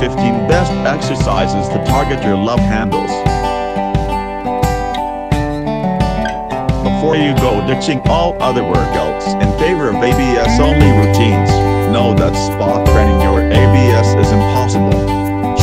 15 best exercises to target your love handles. Before you go ditching all other workouts in favor of ABS-only routines, know that spot training your ABS is impossible.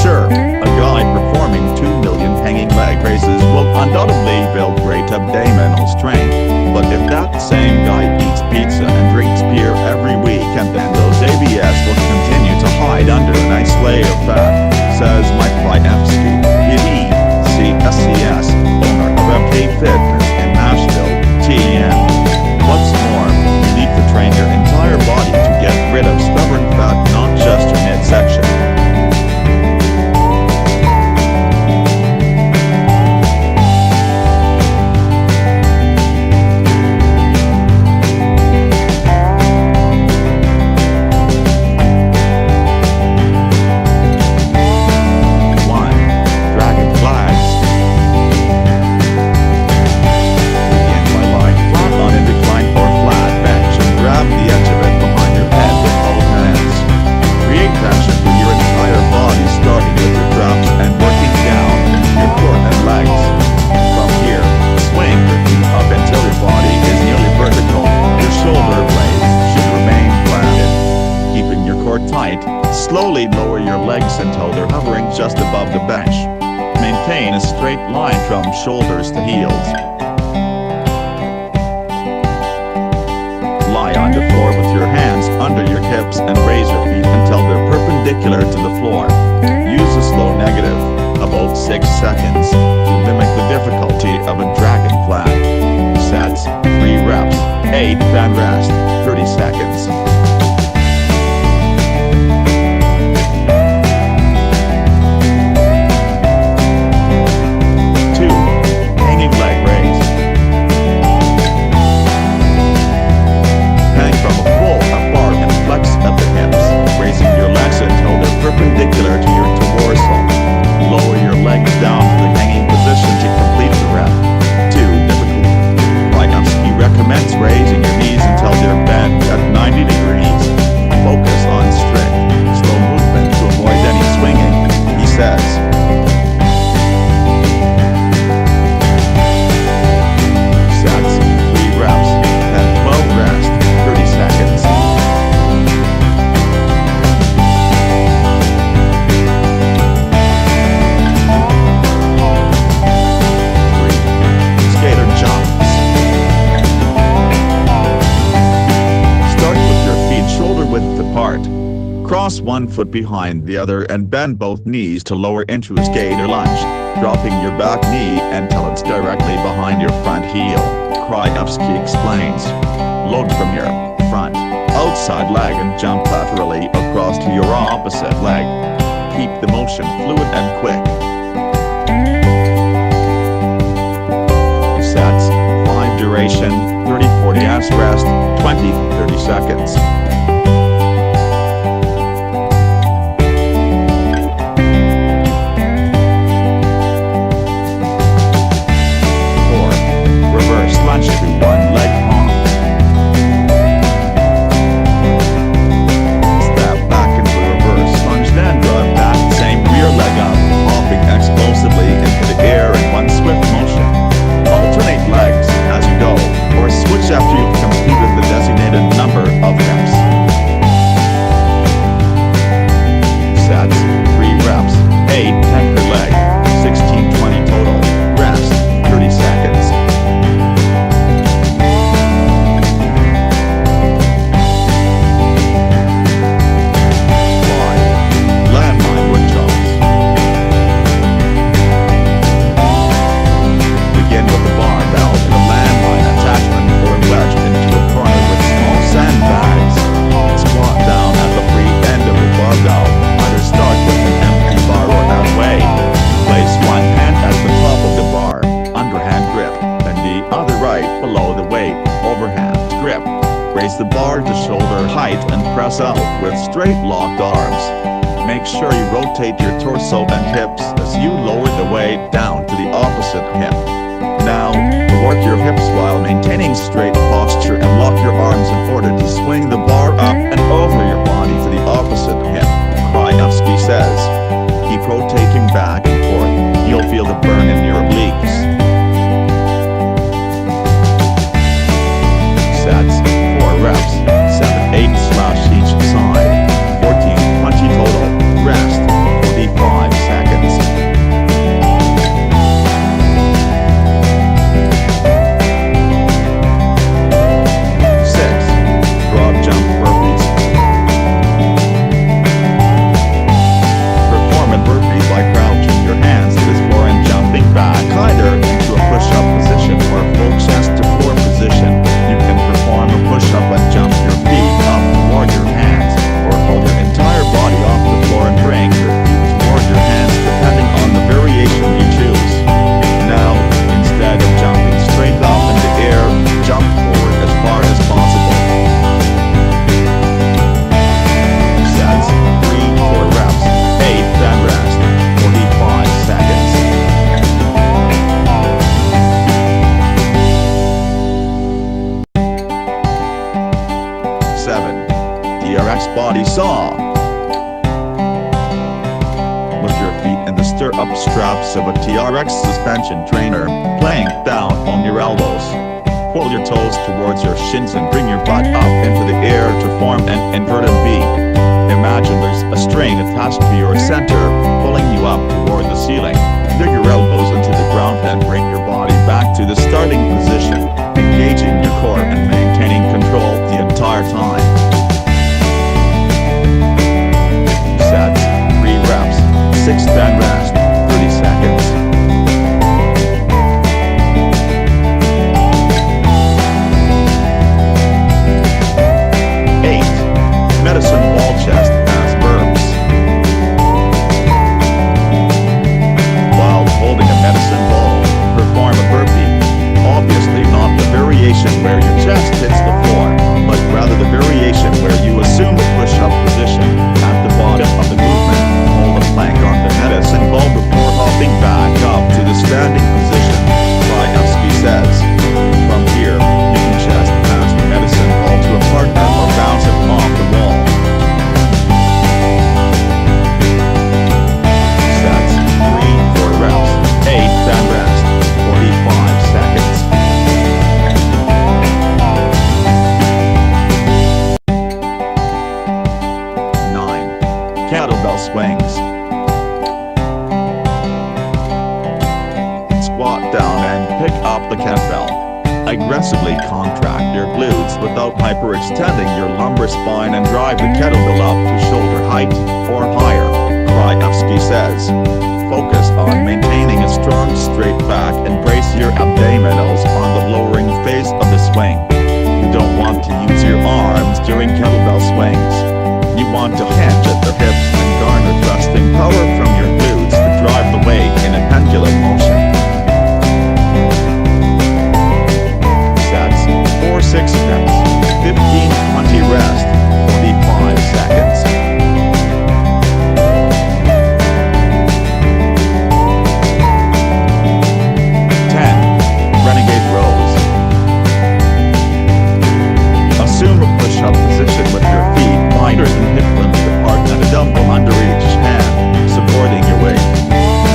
Sure, a guy performing 2 million hanging leg raises will undoubtedly build great abdominal strength, but if that same guy eats pizza and drinks beer every weekend, then those ABS will continue to hide under a nice layer of fat, says Mike Krajewski, PE/CSCS, owner of MK Fitness in Nashville, TN. What's more, you need to train your entire body to get rid of stubborn fat, not just your midsection. Slowly lower your legs until they're hovering just above the bench. Maintain a straight line from shoulders to heels. Lie on the floor with your hands under your hips and raise your feet until they're perpendicular to the floor. Use a slow negative, about 6 seconds, to mimic the difficulty of a dragon flag. Sets, 3 reps, 8, then rest, 30 seconds. Perpendicular to your torso. Lower your legs down to the hanging position to complete the rep. Too difficult? Krajewski recommends raising your knees until they're bent at 90 degrees. Focus on strict, slow movement to avoid any swinging, he says. Sets, 3 reps, then 12 rest, 30 seconds. Cross one foot behind the other and bend both knees to lower into a skater lunge, dropping your back knee until it's directly behind your front heel, Krajewski explains. Load from your front, outside leg and jump laterally across to your opposite leg. Keep the motion fluid and quick. Sets, 5 duration, 30-40 as rest, 20-30 seconds. Lunge to one leg honk. Step back into reverse lunge, then drive that same rear leg up, hopping explosively into the air in one swift motion. Alternate legs as you go, or switch after you've completed the designated number of reps. Sets, 3 reps, 8-10 per leg, 16-20 total. Rest, 30 seconds. Raise the bar to shoulder height and press out with straight locked arms. Make sure you rotate your torso and hips as you lower the weight down to the opposite hip. Now, work your hips while maintaining straight posture and lock your arms in order to swing the bar up and over your body to the opposite hip, Krajewski says. Sets, 4 reps, 7-8 slash each side, 14-20 total, rest, 45 seconds. 6. Broad jump burpees. Perform a burpee by crouching your hands to the floor and jumping back either into a push-up position or full chest to floor position. You can perform a push-up and jump your feet up toward your hands, or hold your entire body off the floor and bring your feet toward your hands depending on the variation you choose. Now, instead of jumping straight up in the air, jump forward as far as possible. Sets, 3-4 reps, 8 then rest, 45 seconds. 7. TRX body saw. With your feet in the stirrup straps of a TRX suspension trainer, plank down on your elbows. Pull your toes towards your shins and bring your butt up into the air to form an inverted V. Imagine there's a string attached to your center, pulling you up toward the ceiling. Dig your elbows into the ground and bring your body back to the starting position, engaging your core and maintaining control the entire time. Sets, 3 reps, 6 then rest, 30 seconds. 8. Medicine ball chest as burps. While holding a medicine ball, perform a burpee. Obviously not the variation where your chest hits the floor, but rather the variation where you assume the push-up position. At the bottom of the movement, hold a plank on the medicine ball before hopping back up to the standing position. Krajewski says. From here, you can chest pass the medicine ball to a partner or bounce it off the wall. Sets, 3-4 reps, 8 then rest, 45 seconds. 9. Kettlebell swings. Squat down and pick up the kettlebell. Aggressively contract your glutes without hyperextending your lumbar spine and drive the kettlebell up to shoulder height or higher, Krajewski says. Focus on maintaining a strong straight back and brace your abdominals on the lowering phase of the swing. You don't want to use your arms during kettlebell swings. You want to hinge at the hips and garner thrusting power from your glutes to drive the weight in a pendulum motion. Sets, 4-6 reps, 15-20 rest, 45 seconds. 10. Renegade rows. Assume a push-up position with your feet wider than hip limbs apart and a dumbbell under each hand, supporting your weight.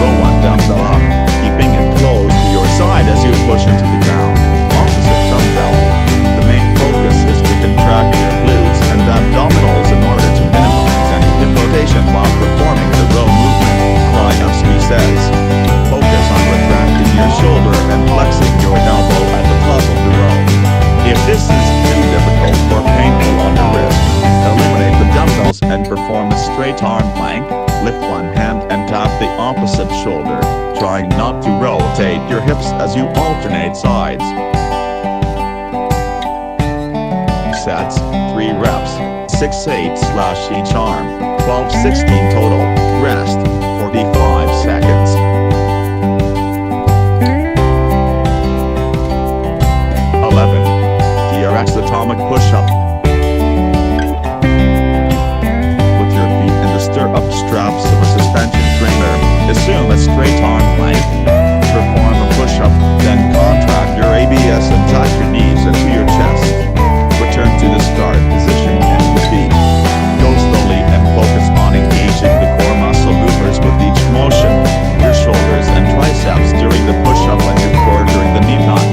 Row one dumbbell up, keeping it close to your side as you push into the ground. Opposite dumbbell. The main focus is to contract your glutes and abdominals in order to minimize any hip rotation while performing the row movement, Krajewski says. Focus on retracting your shoulder and flexing your elbow at the top of the row. If this is too difficult or painful on your wrists, eliminate the dumbbells and perform a straight arm plank. Lift one hand and tap the opposite shoulder, trying not to rotate your hips as you alternate sides. Sets, 3 reps, 6-8 slash each arm, 12-16 total, rest, 45 seconds. 11. TRX atomic push-up. With your feet in the stirrup straps of a suspension trainer, assume a straight arm plank. Perform a push-up, then contract your ABS and tuck your knees into your chest. Return to the start position and repeat. Go slowly and focus on engaging the core muscle movers with each motion, your shoulders and triceps during the push-up and your core during the knee knot.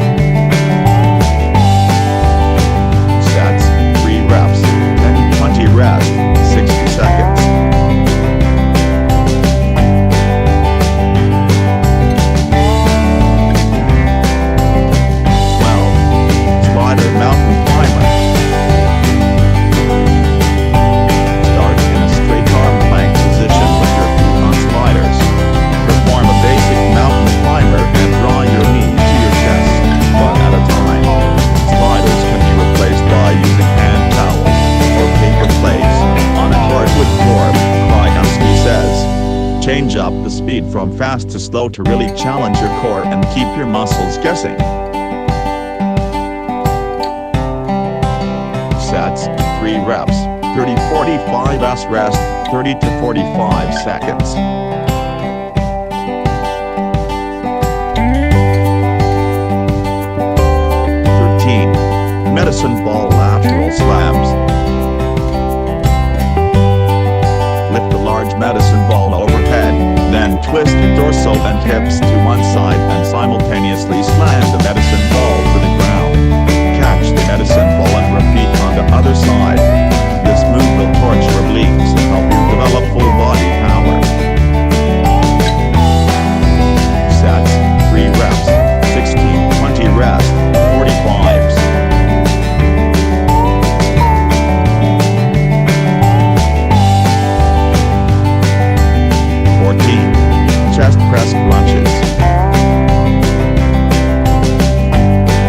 speed from fast to slow to really challenge your core and keep your muscles guessing. Sets, 3 reps, 30-45s rest, 30 to 45 seconds. 13. Medicine ball lateral slams. Lift the large medicine ball overhead, then twist the torso and hips to one side and simultaneously slam the medicine ball to the ground. Catch the medicine ball and repeat on the other side. This move will torch your obliques and help you develop full body power. Sets, 3 reps, 16-20 rest, 45s. 14. Chest press crunches.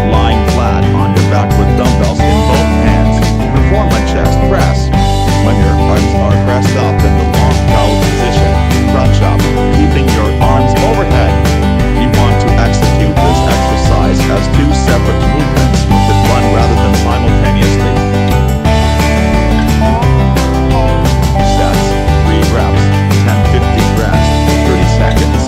Lying flat on your back with dumbbells in both hands, perform a chest press. When your arms are pressed up in the long cow position, crunch up, keeping your arms overhead. You want to execute this exercise as 2 separate movements with one rather than simultaneously. Sets, 3 reps, 10-15 rest, 30 seconds.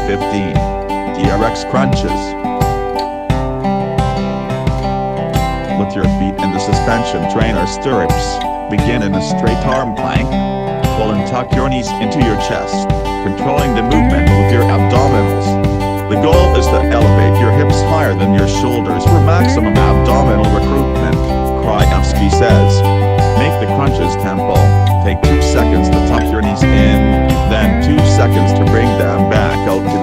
15. TRX crunches. With your feet in the suspension trainer stirrups, begin in a straight arm plank. Pull and tuck your knees into your chest, controlling the movement with your abdominals. The goal is to elevate your hips higher than your shoulders for maximum abdominal recruitment, Krajewski says. Make the crunches tempo. Take 2 seconds to tuck your knees in, then 2 seconds to bring them back out to